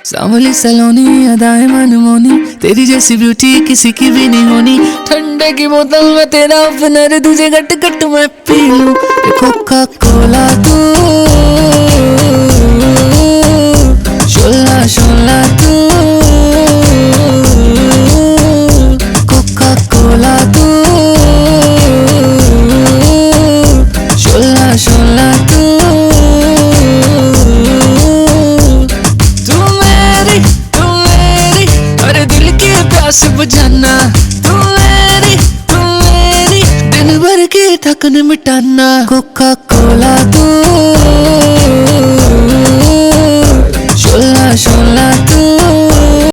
सांवली सलोनी अदाएं मनमोनी, तेरी जैसी ब्यूटी किसी की भी नहीं होनी। ठंडे की बोतल में तेरा ओपनर, तुझे गट गट मैं पी लूं। कोका कोला तू, शोला शोला तू, कोका कोला तू, शोला शोला तू। प्यास बुझाना तू मेरी दिन भर की थकन मिटाना। कोका कोला तू, शोला शोला